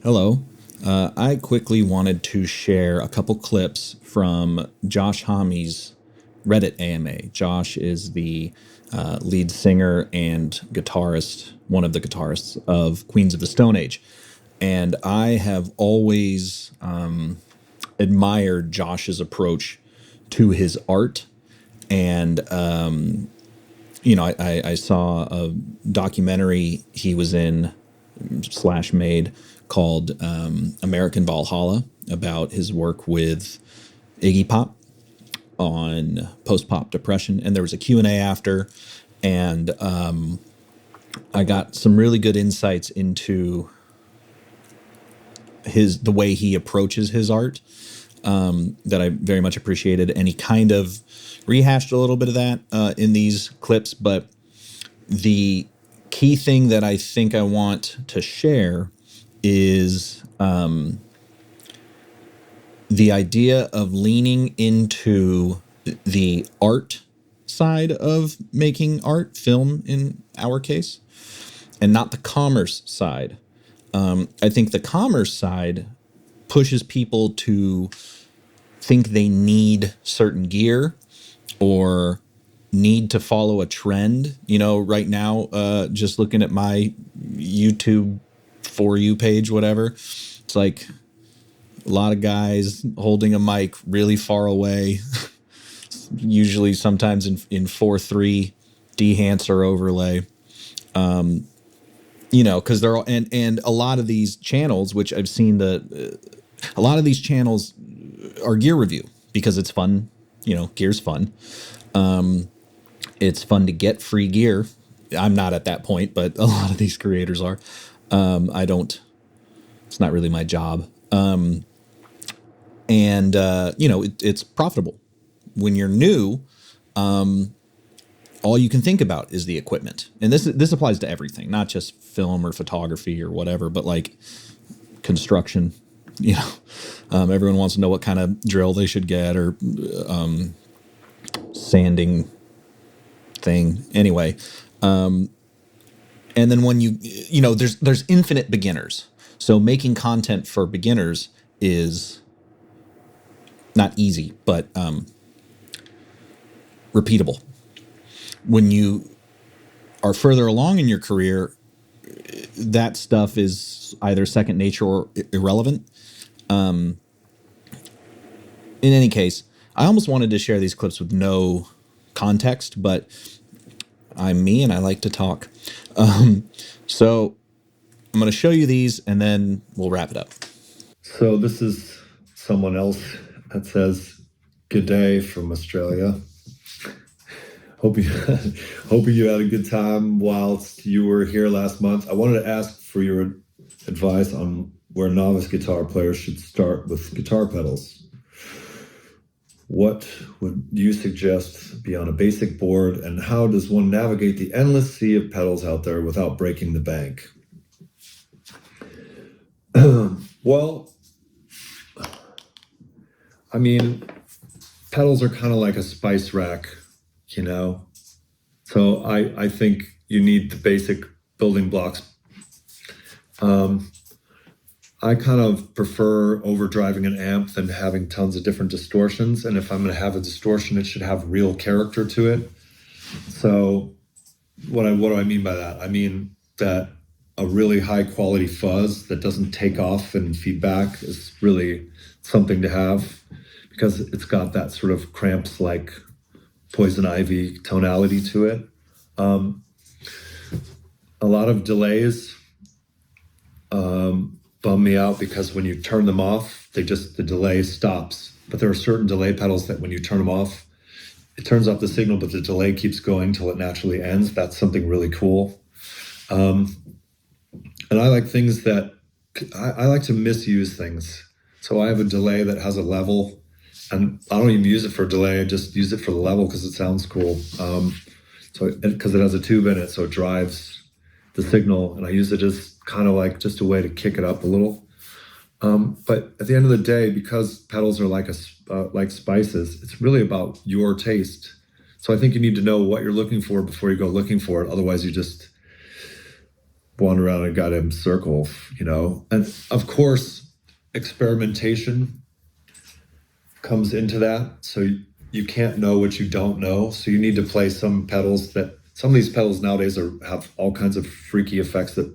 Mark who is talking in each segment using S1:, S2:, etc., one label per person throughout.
S1: Hello. I quickly wanted to share a couple clips from Josh Homme's Reddit AMA. Josh is the lead singer and guitarist, one of the guitarists of Queens of the Stone Age. And I have always admired Josh's approach to his art. And, I saw a documentary he was in slash made called American Valhalla about his work with Iggy Pop on post-pop depression, and there was a Q&A after, and I got some really good insights into the way he approaches his art that I very much appreciated, and he kind of rehashed a little bit of that in these clips, but the key thing that I think I want to share is the idea of leaning into the art side of making art, film in our case, and not the commerce side. I think the commerce side pushes people to think they need certain gear or need to follow a trend. Right now, just looking at my YouTube For You page, whatever, it's like a lot of guys holding a mic really far away, usually sometimes in 4:3 dehancer overlay. Because they're all, and a lot of these channels, which I've seen a lot of these channels are gear review because it's fun. Gear's fun. It's fun to get free gear. I'm not at that point, but a lot of these creators are. I don't. It's not really my job. And it's profitable. When you're new, all you can think about is the equipment, and this applies to everything, not just film or photography or whatever, but like construction. Everyone wants to know what kind of drill they should get or sanding thing. Anyway, and then when there's infinite beginners, so making content for beginners is not easy, but repeatable. When you are further along in your career, that stuff is either second nature or irrelevant. In any case, I almost wanted to share these clips with no context, but I'm me and I like to talk. So I'm going to show you these and then we'll wrap it up.
S2: So this is someone else that says, "Good day from Australia. Hope you had a good time whilst you were here last month. I wanted to ask for your advice on where novice guitar players should start with guitar pedals. What would you suggest be on a basic board, and how does one navigate the endless sea of pedals out there without breaking the bank?" Well, I mean, pedals are kind of like a spice rack, you know? So I think you need the basic building blocks. I kind of prefer overdriving an amp than having tons of different distortions. And if I'm going to have a distortion, it should have real character to it. So what do I mean by that? I mean that a really high quality fuzz that doesn't take off in feedback is really something to have, because it's got that sort of cramps like poison ivy tonality to it. A lot of delays bum me out, because when you turn them off, the delay stops. But there are certain delay pedals that when you turn them off, it turns off the signal, but the delay keeps going till it naturally ends. That's something really cool. And I like things that I like to misuse things. So I have a delay that has a level, and I don't even use it for delay. I just use it for the level because it sounds cool. Because it has a tube in it, so it drives the signal, and I use it as kind of like just a way to kick it up a little. But at the end of the day, because pedals are like spices, it's really about your taste. So I think you need to know what you're looking for before you go looking for it. Otherwise, you just wander around a goddamn circle, you know. And of course, experimentation comes into that. So you can't know what you don't know. So you need to play some pedals that some of these pedals nowadays have all kinds of freaky effects that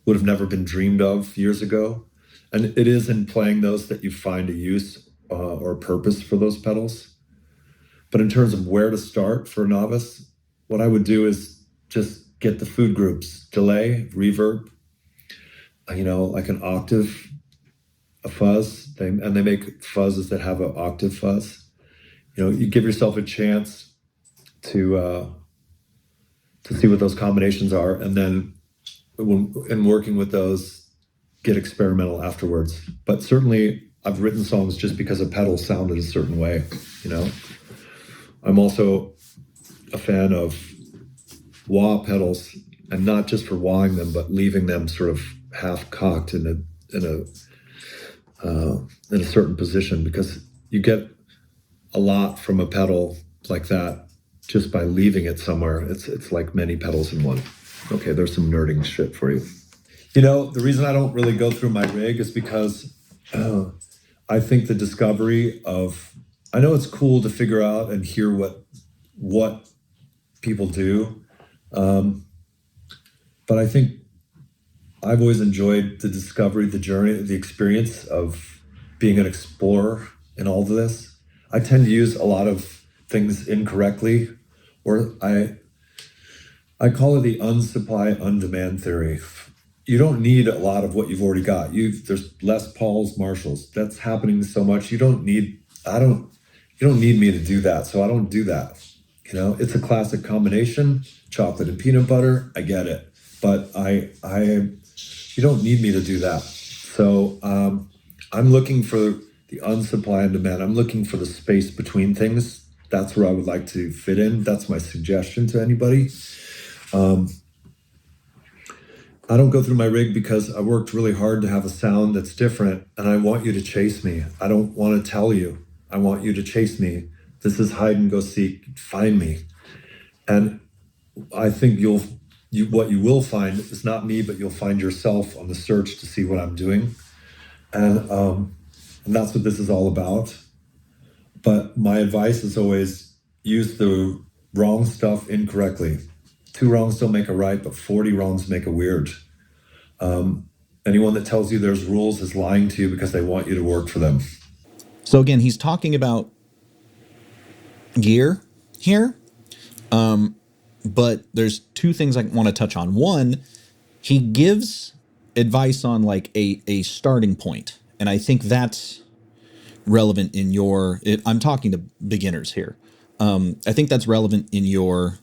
S2: would have never been dreamed of years ago. And it is in playing those that you find a use or a purpose for those pedals. But in terms of where to start for a novice, what I would do is just get the food groups: delay, reverb, you know, like an octave, a fuzz. They make fuzzes that have an octave fuzz. You know, you give yourself a chance to see what those combinations are, and then in working with those, get experimental afterwards. But certainly, I've written songs just because a pedal sounded a certain way. You know, I'm also a fan of wah pedals, and not just for wahing them, but leaving them sort of half cocked in a certain position, because you get a lot from a pedal like that just by leaving it somewhere. It's like many pedals in one. Okay, there's some nerding shit for you. You know, the reason I don't really go through my rig is because I think the discovery of, I know it's cool to figure out and hear what people do, but I think I've always enjoyed the discovery, the journey, the experience of being an explorer in all of this. I tend to use a lot of things incorrectly, or I call it the unsupply, undemand theory. You don't need a lot of what you've already got. There's Les Pauls, Marshalls. That's happening so much. You don't need me to do that. So I don't do that. You know, it's a classic combination, chocolate and peanut butter. I get it. But you don't need me to do that. So I'm looking for the unsupply and demand. I'm looking for the space between things. That's where I would like to fit in. That's my suggestion to anybody. I don't go through my rig because I worked really hard to have a sound that's different, and I want you to chase me. I don't want to tell you. I want you to chase me. This is hide and go seek. Find me. And I think what you will find is not me, but you'll find yourself on the search to see what I'm doing. And that's what this is all about. But my advice is always use the wrong stuff incorrectly. 2 wrongs don't make a right, but 40 wrongs make a weird. Anyone that tells you there's rules is lying to you because they want you to work for them.
S1: So again, he's talking about gear here. But there's 2 things I want to touch on. One, he gives advice on like a starting point. And I think that's relevant in I'm talking to beginners here. I think that's relevant in your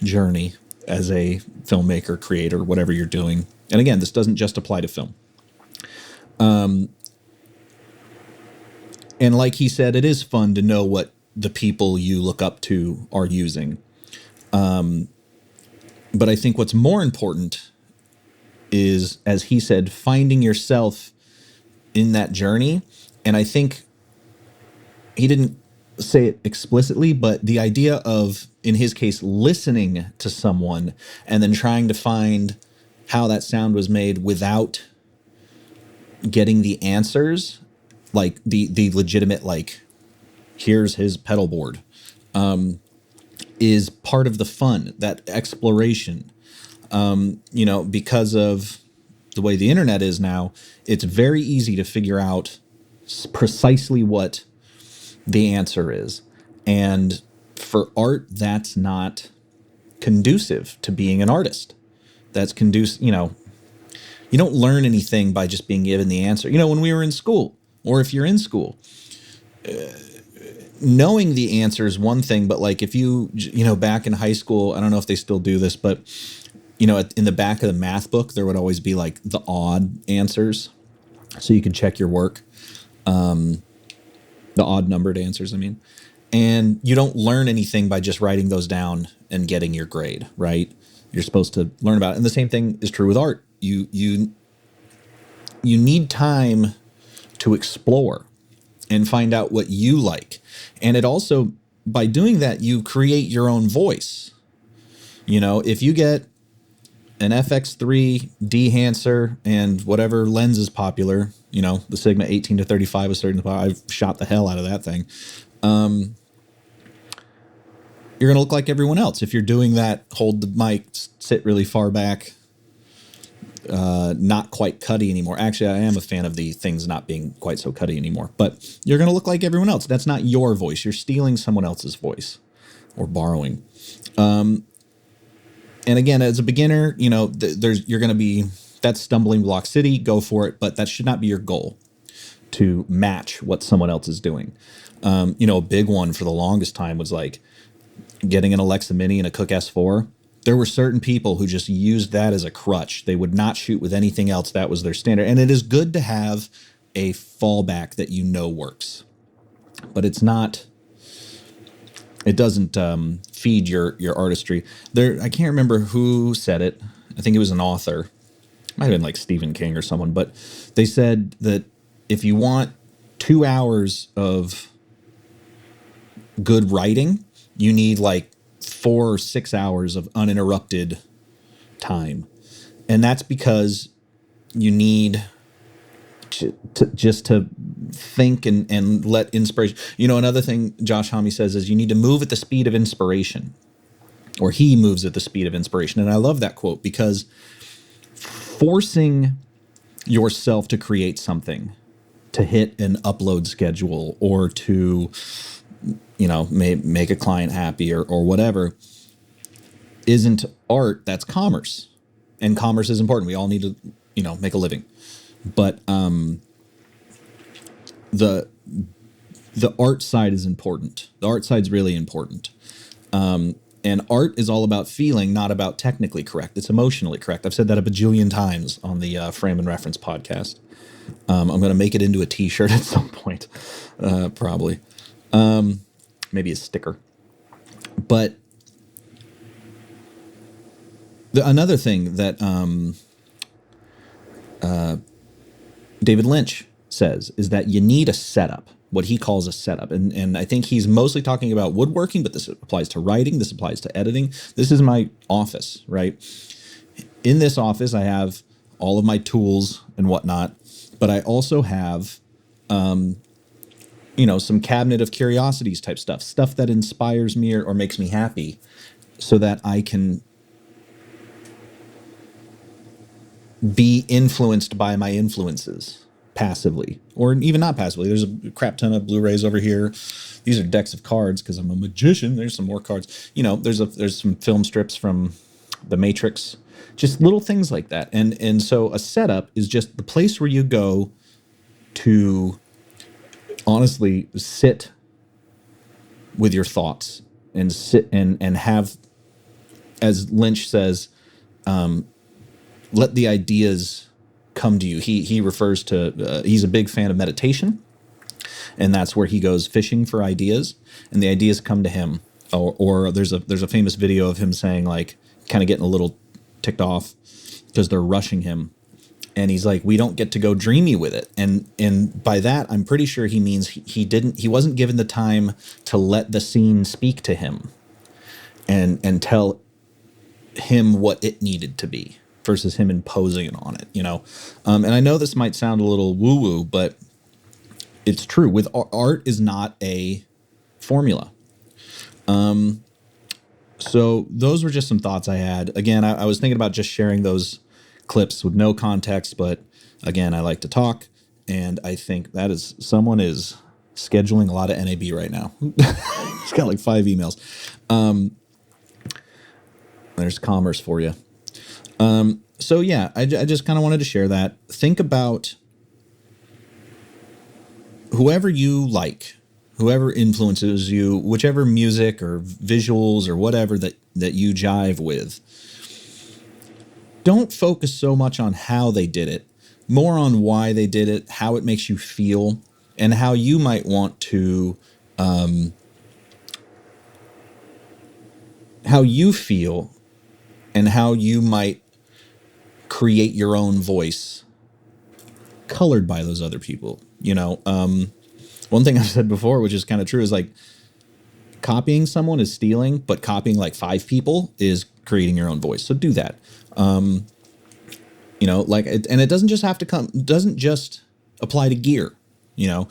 S1: journey as a filmmaker, creator, whatever you're doing. And again, this doesn't just apply to film. And like he said, it is fun to know what the people you look up to are using. But I think what's more important is, as he said, finding yourself in that journey. And I think he didn't say it explicitly, but the idea of, in his case, listening to someone and then trying to find how that sound was made without getting the answers, like the legitimate, like, here's his pedal board, is part of the fun, that exploration. Because of the way the internet is now, it's very easy to figure out precisely what the answer is. And for art, that's not conducive to being an artist. That's conducive, you don't learn anything by just being given the answer. When we were in school, or if you're in school, knowing the answer is one thing, but like if back in high school, I don't know if they still do this, but in the back of the math book, there would always be like the odd answers, so you could check your work. The odd numbered answers, I mean. And you don't learn anything by just writing those down and getting your grade, right? You're supposed to learn about it. And the same thing is true with art. You need time to explore and find out what you like. And it also, by doing that, you create your own voice. If you get an FX3 dehancer and whatever lens is popular, the Sigma 18 to 35 is certain. I've shot the hell out of that thing. You're going to look like everyone else. If you're doing that, hold the mic, sit really far back, not quite cutty anymore. Actually, I am a fan of the things not being quite so cutty anymore, but you're going to look like everyone else. That's not your voice. You're stealing someone else's voice or borrowing. And again, as a beginner, you're going to be, that's stumbling block city, go for it, but that should not be your goal to match what someone else is doing. A big one for the longest time was like getting an Alexa Mini and a Cook S4. There were certain people who just used that as a crutch. They would not shoot with anything else. That was their standard. And it is good to have a fallback that works, but it doesn't feed your artistry. I can't remember who said it. I think it was an author. It might have been like Stephen King or someone, but they said that if you want 2 hours of good writing, you need like 4 or 6 hours of uninterrupted time. And that's because you need to think and let inspiration. Another thing Josh Homme says is you need to move at the speed of inspiration, or he moves at the speed of inspiration. And I love that quote because forcing yourself to create something, to hit an upload schedule, or to make a client happy or whatever, isn't art. That's commerce, and commerce is important. We all need to make a living, but the art side is important. The art side's really important. And art is all about feeling, not about technically correct. It's emotionally correct. I've said that a bajillion times on the Frame and Reference podcast. I'm going to make it into a t-shirt at some point, probably. Maybe a sticker. But another thing that David Lynch says is that you need a setup, what he calls a setup. And I think he's mostly talking about woodworking, but this applies to writing. This applies to editing. This is my office, right? In this office, I have all of my tools and whatnot, but I also have, some cabinet of curiosities type stuff that inspires me or makes me happy so that I can be influenced by my influences passively, or even not passively. There's a crap ton of Blu-rays over here. These are decks of cards because I'm a magician. There's some more cards. There's some film strips from The Matrix, just little things like that. And so a setup is just the place where you go to honestly sit with your thoughts and sit and have, as Lynch says, let the ideas come to you. He refers to, he's a big fan of meditation, and that's where he goes fishing for ideas, and the ideas come to him. Or there's a famous video of him saying, like, kind of getting a little ticked off because they're rushing him, and he's like, we don't get to go dreamy with it. And by that, I'm pretty sure he means he wasn't given the time to let the scene speak to him and tell him what it needed to be, versus him imposing it on it, And I know this might sound a little woo-woo, but it's true. With art is not a formula. So those were just some thoughts I had. Again, I was thinking about just sharing those clips with no context, but again, I like to talk, and I think that is, someone is scheduling a lot of NAB right now. He's got like 5 emails. There's commerce for you. So yeah, I just kind of wanted to share that. Think about whoever you like, whoever influences you, whichever music or visuals or whatever that you jive with. Don't focus so much on how they did it, more on why they did it, how it makes you feel, and how you might want to, how you feel and how you might create your own voice colored by those other people. One thing I've said before, which is kind of true, is like copying someone is stealing, but copying like 5 people is creating your own voice. So do that. You know, like, and it doesn't just have to come, doesn't just apply to gear, you know,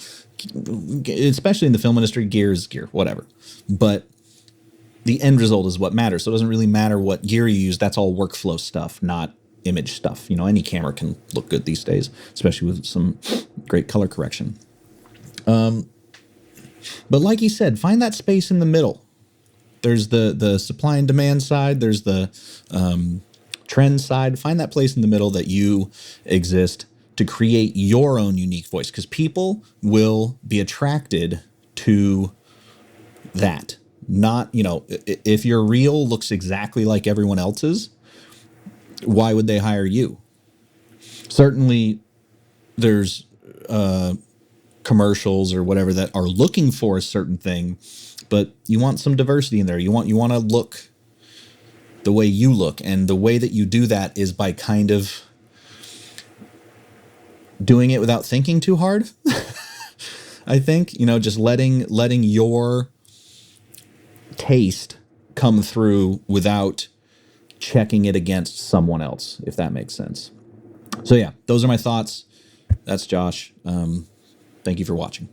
S1: especially in the film industry, gear is gear, whatever. But the end result is what matters. So it doesn't really matter what gear you use. That's all workflow stuff, not image stuff. You know, any camera can look good these days, especially with some great color correction. But like you said, find that space in the middle. There's the supply and demand side. There's the trend side. Find that place in the middle that you exist to create your own unique voice, because people will be attracted to that. Not, you know, if your reel looks exactly like everyone else's, why would they hire you? Certainly there's commercials or whatever that are looking for a certain thing, but you want some diversity in there. You want to look the way you look, and the way that you do that is by kind of doing it without thinking too hard. I think, you know, just letting your taste come through without checking it against someone else, if that makes sense. So yeah, those are my thoughts. That's Josh. Thank you for watching.